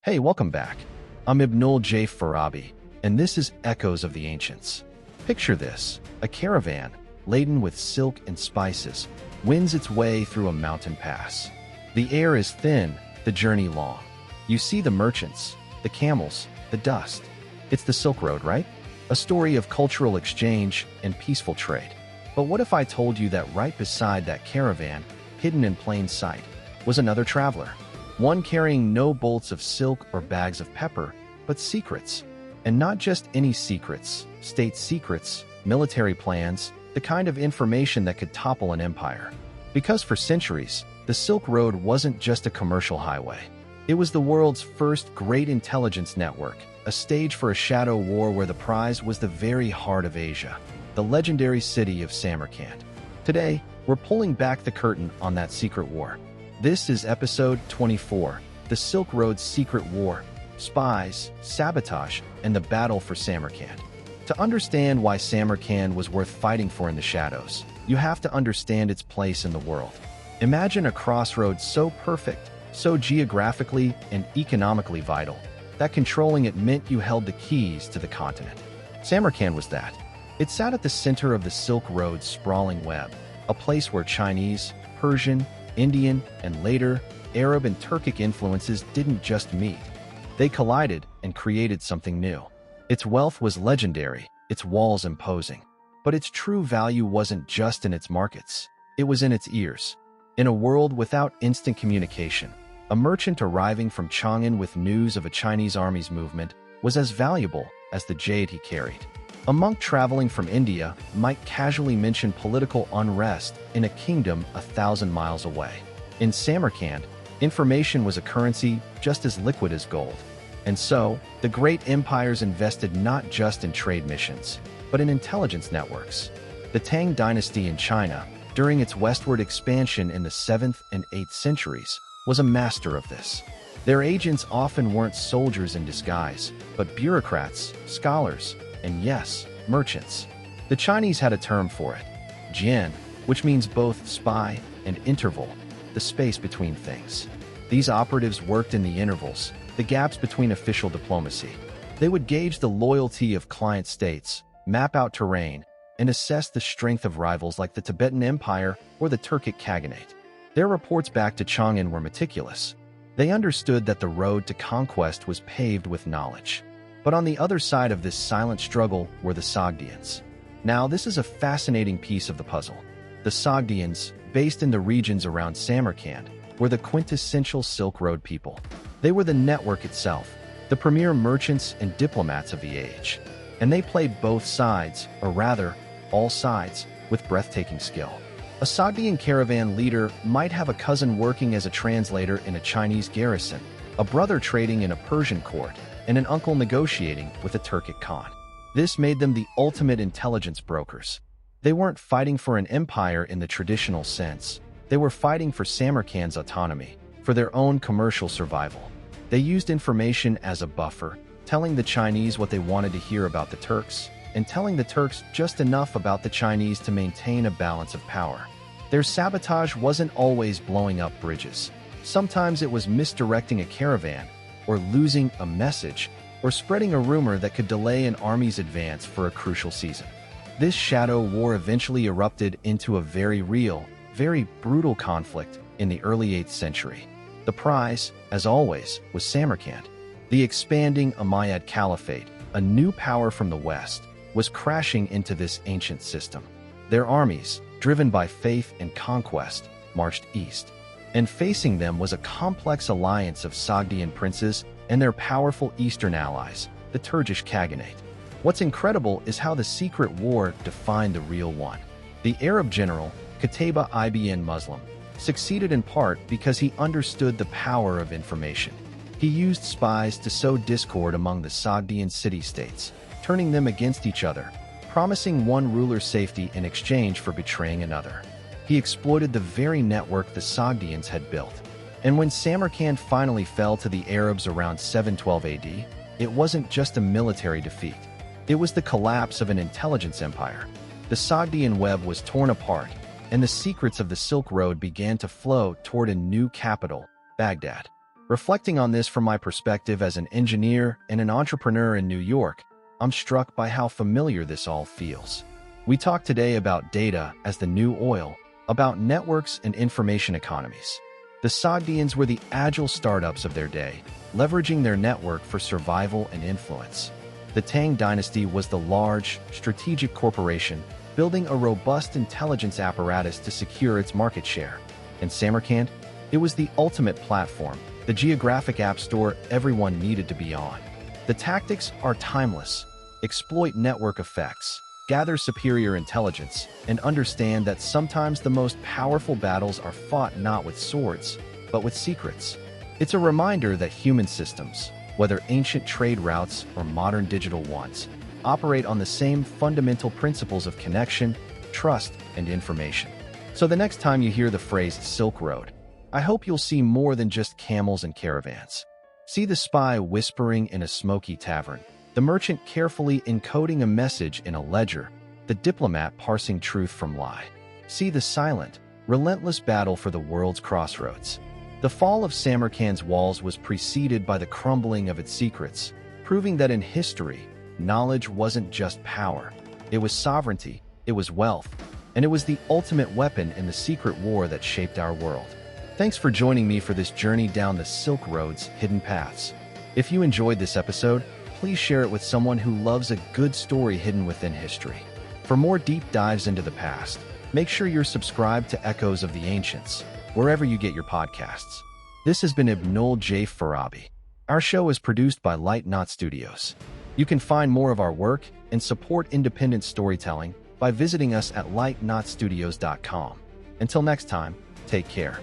Hey, welcome back. I'm Ibnul Jaif Farabi, and this is Echoes of the Ancients. Picture this: a caravan, laden with silk and spices, wins its way through a mountain pass. The air is thin, the journey long. You see the merchants, the camels, the dust. It's the Silk Road, right? A story of cultural exchange and peaceful trade. But what if I told you that right beside that caravan, hidden in plain sight, was another traveler? One carrying no bolts of silk or bags of pepper, but secrets. And not just any secrets, state secrets, military plans, the kind of information that could topple an empire. Because for centuries, the Silk Road wasn't just a commercial highway. It was the world's first great intelligence network, a stage for a shadow war where the prize was the very heart of Asia, the legendary city of Samarkand. Today, we're pulling back the curtain on that secret war. This is episode 24, The Silk Road's Secret War, Spies, Sabotage, and the Battle for Samarkand. To understand why Samarkand was worth fighting for in the shadows, you have to understand its place in the world. Imagine a crossroads so perfect, so geographically and economically vital, that controlling it meant you held the keys to the continent. Samarkand was that. It sat at the center of the Silk Road's sprawling web, a place where Chinese, Persian, Indian, and later, Arab and Turkic influences didn't just meet. They collided and created something new. Its wealth was legendary, its walls imposing. But its true value wasn't just in its markets. It was in its ears. In a world without instant communication, a merchant arriving from Chang'an with news of a Chinese army's movement was as valuable as the jade he carried. A monk traveling from India might casually mention political unrest in a kingdom 1,000 miles away. In Samarkand, information was a currency just as liquid as gold. And so, the great empires invested not just in trade missions, but in intelligence networks. The Tang dynasty in China, during its westward expansion in the 7th and 8th centuries, was a master of this. Their agents often weren't soldiers in disguise, but bureaucrats, scholars, and yes, merchants. The Chinese had a term for it, jian, which means both spy and interval, the space between things. These operatives worked in the intervals, the gaps between official diplomacy. They would gauge the loyalty of client states, map out terrain, and assess the strength of rivals like the Tibetan Empire or the Turkic Khaganate. Their reports back to Chang'an were meticulous. They understood that the road to conquest was paved with knowledge. But on the other side of this silent struggle were the Sogdians. Now, this is a fascinating piece of the puzzle. The Sogdians, based in the regions around Samarkand, were the quintessential Silk Road people. They were the network itself, the premier merchants and diplomats of the age. And they played both sides, or rather, all sides, with breathtaking skill. A Sogdian caravan leader might have a cousin working as a translator in a Chinese garrison, a brother trading in a Persian court, and an uncle negotiating with a Turkic Khan. This made them the ultimate intelligence brokers. They weren't fighting for an empire in the traditional sense. They were fighting for Samarkand's autonomy, for their own commercial survival. They used information as a buffer, telling the Chinese what they wanted to hear about the Turks, and telling the Turks just enough about the Chinese to maintain a balance of power. Their sabotage wasn't always blowing up bridges. Sometimes it was misdirecting a caravan, or losing a message, or spreading a rumor that could delay an army's advance for a crucial season. This shadow war eventually erupted into a very real, very brutal conflict in the early 8th century. The prize, as always, was Samarkand. The expanding Umayyad Caliphate, a new power from the west, was crashing into this ancient system. Their armies, driven by faith and conquest, marched east. And facing them was a complex alliance of Sogdian princes and their powerful eastern allies, the Turkish Khaganate. What's incredible is how the secret war defined the real one. The Arab general, Qutayba ibn Muslim, succeeded in part because he understood the power of information. He used spies to sow discord among the Sogdian city-states, turning them against each other, promising one ruler's safety in exchange for betraying another. He exploited the very network the Sogdians had built. And when Samarkand finally fell to the Arabs around 712 AD, it wasn't just a military defeat. It was the collapse of an intelligence empire. The Sogdian web was torn apart, and the secrets of the Silk Road began to flow toward a new capital, Baghdad. Reflecting on this from my perspective as an engineer and an entrepreneur in New York, I'm struck by how familiar this all feels. We talk today about data as the new oil, about networks and information economies. The Sogdians were the agile startups of their day, leveraging their network for survival and influence. The Tang dynasty was the large, strategic corporation, building a robust intelligence apparatus to secure its market share. And Samarkand? It was the ultimate platform, the geographic app store everyone needed to be on. The tactics are timeless. Exploit network effects, gather superior intelligence, and understand that sometimes the most powerful battles are fought not with swords, but with secrets. It's a reminder that human systems, whether ancient trade routes or modern digital ones, operate on the same fundamental principles of connection, trust, and information. So the next time you hear the phrase Silk Road, I hope you'll see more than just camels and caravans. See the spy whispering in a smoky tavern, the merchant carefully encoding a message in a ledger, the diplomat parsing truth from lie. See the silent, relentless battle for the world's crossroads. The fall of Samarkand's walls was preceded by the crumbling of its secrets, proving that in history, knowledge wasn't just power. It was sovereignty, it was wealth, and it was the ultimate weapon in the secret war that shaped our world. Thanks for joining me for this journey down the Silk Road's hidden paths. If you enjoyed this episode, please share it with someone who loves a good story hidden within history. For more deep dives into the past, make sure you're subscribed to Echoes of the Ancients, wherever you get your podcasts. This has been Ibnul Jaif Farabi. Our show is produced by Light Knot Studios. You can find more of our work and support independent storytelling by visiting us at lightknotstudios.com. Until next time, take care.